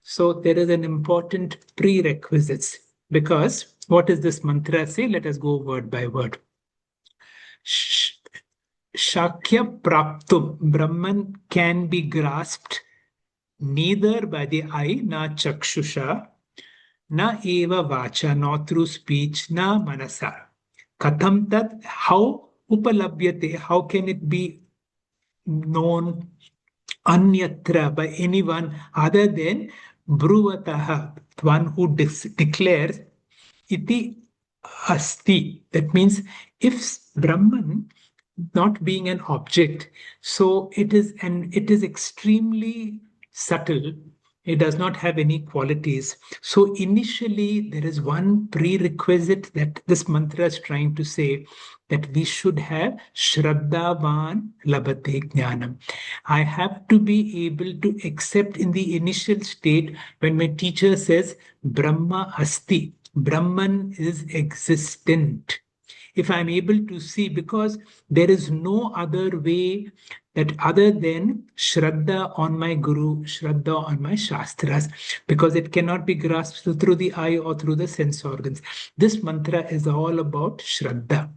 So there is an important prerequisite, because what does this mantra say? Let us go word by word. Shakya praptum, Brahman can be grasped neither by the eye, na chakshusha, na eva vacha, not through speech, na manasa. Katham tat, how upalabhyate, how can it be known anyatra, by anyone other than bruvataha, one who declares iti asti. That means if Brahman not being an object, so it is extremely subtle. It does not have any qualities. So initially, there is one prerequisite that this mantra is trying to say, that we should have śraddhāvān labhate jñānam. I have to be able to accept in the initial state when my teacher says Brahma asti, Brahman is existent. If I'm able to see, because there is no other way that other than śraddhā on my guru, śraddhā on my shastras, because it cannot be grasped through the eye or through the sense organs. This mantra is all about śraddhā.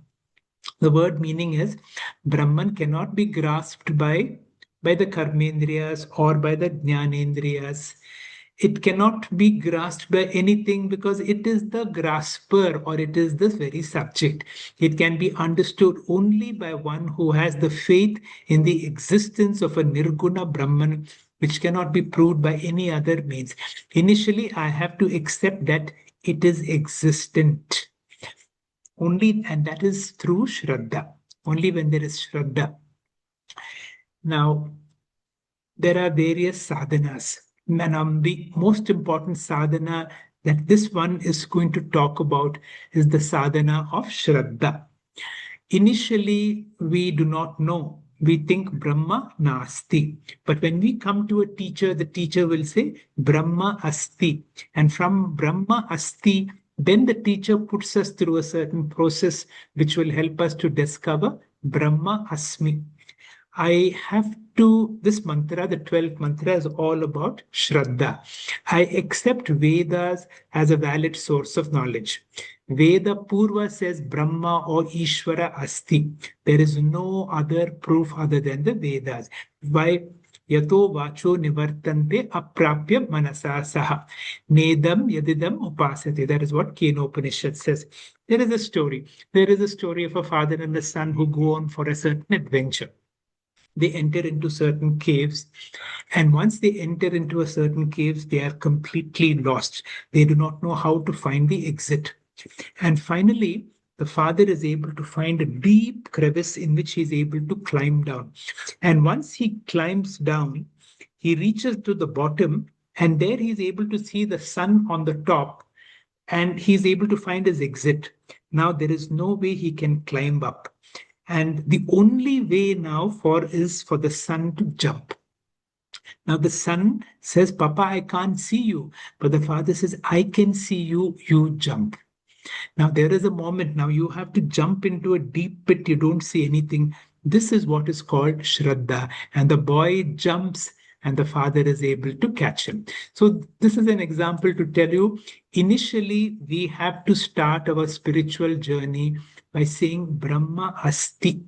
The word meaning is Brahman cannot be grasped by the karmendriyas or by the jnanendriyas. It cannot be grasped by anything because it is the grasper, or it is the very subject. It can be understood only by one who has the faith in the existence of a nirguna Brahman, which cannot be proved by any other means. Initially, I have to accept that it is existent. Only, and that is through śraddhā. Only when there is śraddhā. Now, there are various sadhanas. And the most important sadhana that this one is going to talk about is the sadhana of śraddhā. Initially, we do not know. We think Brahma nasti. But when we come to a teacher, the teacher will say Brahma asti. And from Brahma asti, then the teacher puts us through a certain process which will help us to discover Brahma asmi. I have to, this mantra, the 12th mantra, is all about śraddhā. I accept Vedas as a valid source of knowledge. Veda Purva says Brahma or Ishvara asti. There is no other proof other than the Vedas. Why? Yato vacho nivartante aprapya manasa saha. Nedam yadidam upasate. That is what Upaniṣads says. There is a story. There is a story of a father and a son who go on for a certain adventure. They enter into certain caves, and once they enter into a certain caves, they are completely lost. They do not know how to find the exit. And finally, the father is able to find a deep crevice in which he is able to climb down. And once he climbs down, he reaches to the bottom, and there he is able to see the sun on the top, and he is able to find his exit. Now there is no way he can climb up. And the only way now is for the sun to jump. Now the son says, Papa, I can't see you. But the father says, I can see you, you jump. Now there is a moment, now you have to jump into a deep pit, you don't see anything. This is what is called śraddhā. And the boy jumps and the father is able to catch him. So this is an example to tell you, initially we have to start our spiritual journey by saying Brahma asti.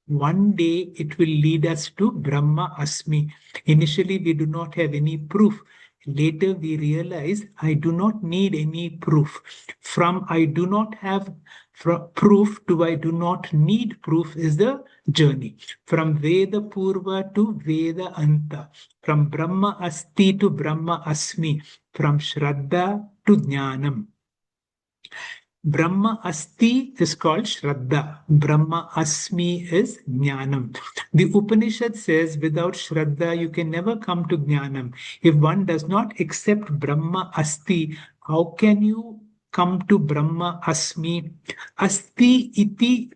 One day it will lead us to Brahma asmi. Initially we do not have any proof. Later we realize I do not need any proof. From I do not have proof to I do not need proof is the journey. From Veda Purva to Veda Anta. From Brahma asti to Brahma asmi. From śraddhā to jñānam. Brahma asti is called śraddhā. Brahma asmi is jñānam. The Upanishad says without śraddhā you can never come to jñānam. If one does not accept Brahma asti, how can you come to Brahma asmi? Asti iti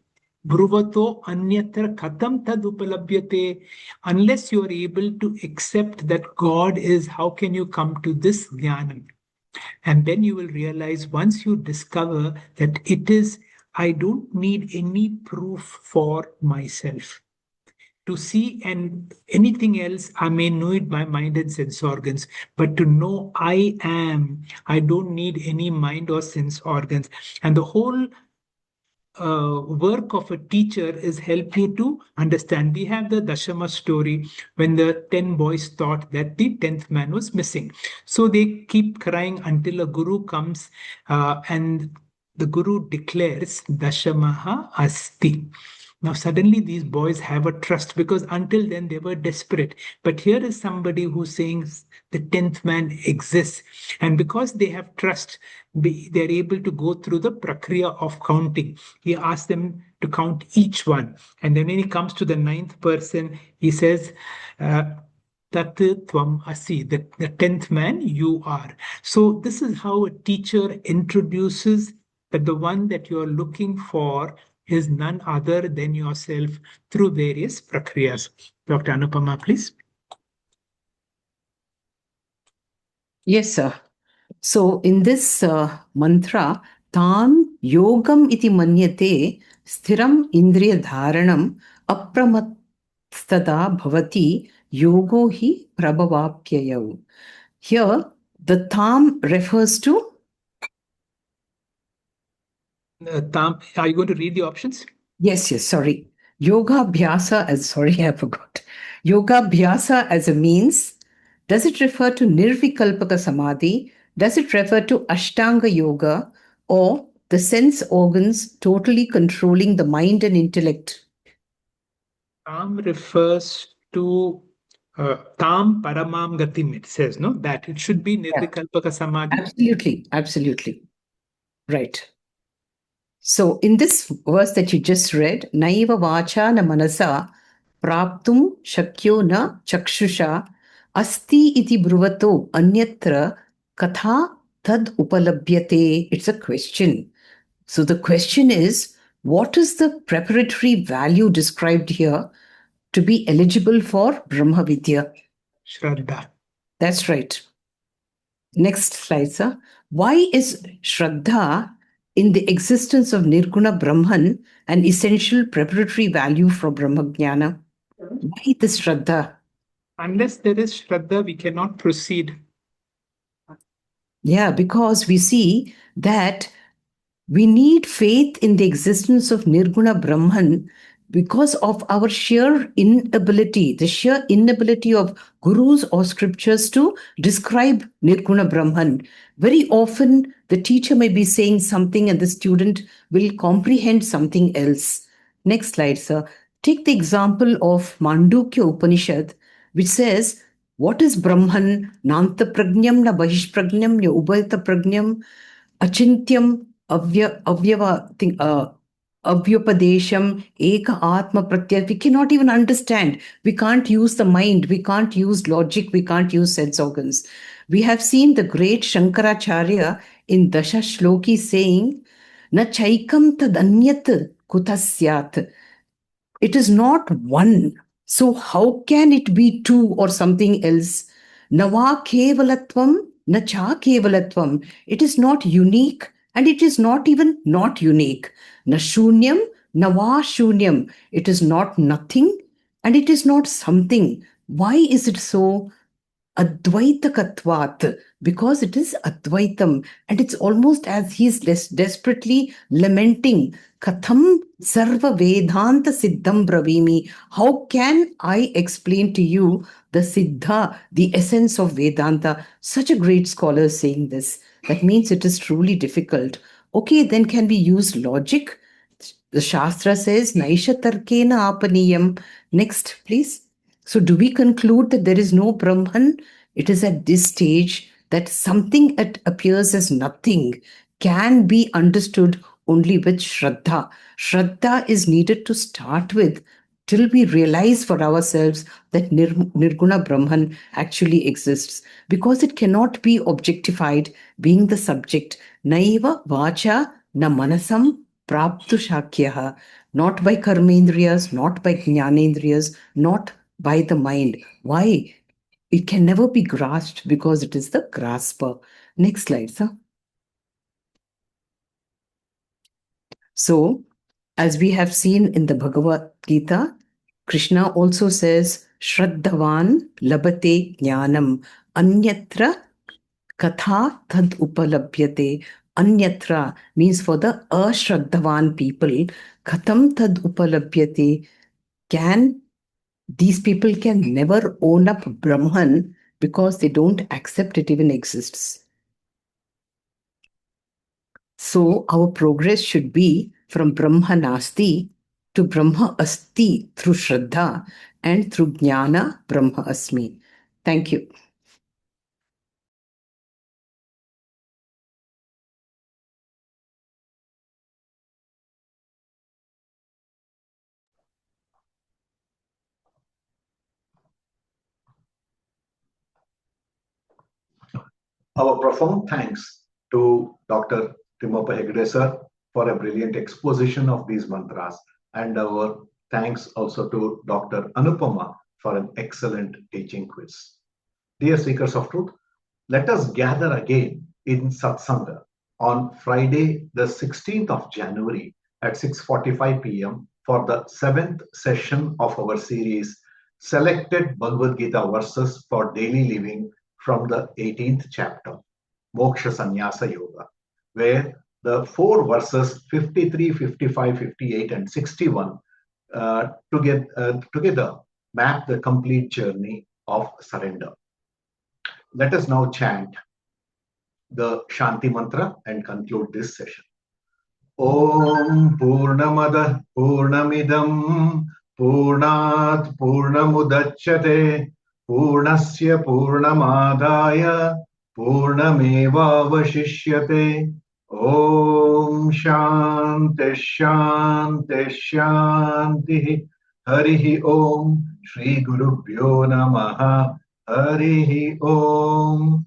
bruvato anyatra katam tad upalabhyate. Unless you are able to accept that God is, how can you come to this jñānam? And then you will realize once you discover that it is, I don't need any proof for myself. To see and anything else, I may know it by mind and sense organs, but to know I am, I don't need any mind or sense organs. And the whole work of a teacher is help you to understand. We have the Dashama story when the 10 boys thought that the 10th man was missing. So they keep crying until a guru comes and the guru declares Dashamaha asti. Now suddenly these boys have a trust because until then they were desperate. But here is somebody who's saying the 10th man exists. And because they have trust, they're able to go through the prakriya of counting. He asks them to count each one. And then when he comes to the 9th person, he says, Tat tvam asi, the 10th man you are. So this is how a teacher introduces that the one that you're looking for is none other than yourself through various prakriyas. Dr. Anupama, please. Yes, sir. So in this mantra, tam yogam iti manyate sthiram indriya dharanam apramattada bhavati yogo hi prabhavapyayav. Here, the tam refers to Tam, are you going to read the options? Yes, sorry. Yoga Abhyasa I forgot. Yoga Abhyasa as a means, does it refer to Nirvikalpaka Samadhi? Does it refer to Ashtanga Yoga or the sense organs totally controlling the mind and intellect? Tam refers to Tam Paramam Gatim, it says, no? That it should be Nirvikalpaka Samadhi. Absolutely. Right. So in this verse that you just read, Naiva Vacha na Manasa Praptum Shakyo na Chakshusha Asti iti Bruvato Anyatra Katha Tad Upalabhyate. It's a question. So the question is, what is the preparatory value described here to be eligible for Brahma Vidya? Śraddhā. That's right. Next slide, sir. Why is śraddhā in the existence of Nirguna Brahman an essential preparatory value for Brahma Jnana? Why this śraddhā? Unless there is śraddhā, we cannot proceed. Yeah, because we see that we need faith in the existence of Nirguna Brahman because of our sheer inability, the sheer inability of gurus or scriptures to describe Nirguna Brahman. Very often, the teacher may be saying something and the student will comprehend something else. Next slide, sir. Take the example of Mandukya Upanishad, which says, what is Brahman? Nanta prajñam na bahish prajñam na ubhayata prajñam achintyam Avyapadesham, eka atma pratyaya. We cannot even understand. We can't use the mind. We can't use logic. We can't use sense organs. We have seen the great Shankaracharya in Dasha Shloki saying, Na chaikam tadanyat kutasyat. It is not one. So how can it be two or something else? Nava kevalatvam, na cha kevalatvam. It is not unique. And it is not even not unique. Na shunyam, na va shunyam. It is not nothing and it is not something. Why is it so? advaitakatvat, because it is advaitam, and it's almost as he's desperately lamenting, katham sarva vedanta siddham bravimi, how can I explain to you the siddha, the essence of Vedanta? Such a great scholar saying this. That means it is truly difficult. Okay, then can we use logic? The Shastra says, Naisha tarkena apaniyam. Next, please. So do we conclude that there is no Brahman? It is at this stage that something that appears as nothing can be understood only with śraddhā. Śraddhā is needed to start with till we realize for ourselves that Nirguna Brahman actually exists, because it cannot be objectified, being the subject. Naiva vacha na manasam praptu shakyaha, not by karmendriyas, not by jnanendriyas, not by the mind. Why? It can never be grasped because it is the grasper. Next slide, sir. So, as we have seen in the Bhagavad Gita, Krishna also says, Śraddhavan labate jñānam, anyatra katha tad upalabhyate. Anyatra means for the ashraddhavan people. Katham tad upalabhyate. These people can never own up Brahman because they don't accept it even exists. So our progress should be from Brahma asti to Brahma asti through śraddhā, and through jñāna Brahma asmi. Thank you. Our profound thanks to Dr. Timoppa Hegde sir for a brilliant exposition of these mantras, and our thanks also to Dr. Anupama for an excellent teaching quiz. Dear seekers of truth, let us gather again in Satsanga on Friday, the 16th of January at 6:45 p.m. for the 7th session of our series, Selected Bhagavad Gita Verses for Daily Living, from the 18th chapter, Moksha Sannyasa Yoga, where the 4 verses 53, 55, 58, and 61 together map the complete journey of surrender. Let us now chant the Shanti Mantra and conclude this session. Om Purnamada Purnamidam Purnat Purnamudachyate Purnasya Purnamadaya Purnamevavashishyate. Om Shanti Shanti Shanti. Harihi Om. Shri Gurubhyo Namaha. Harihi Om.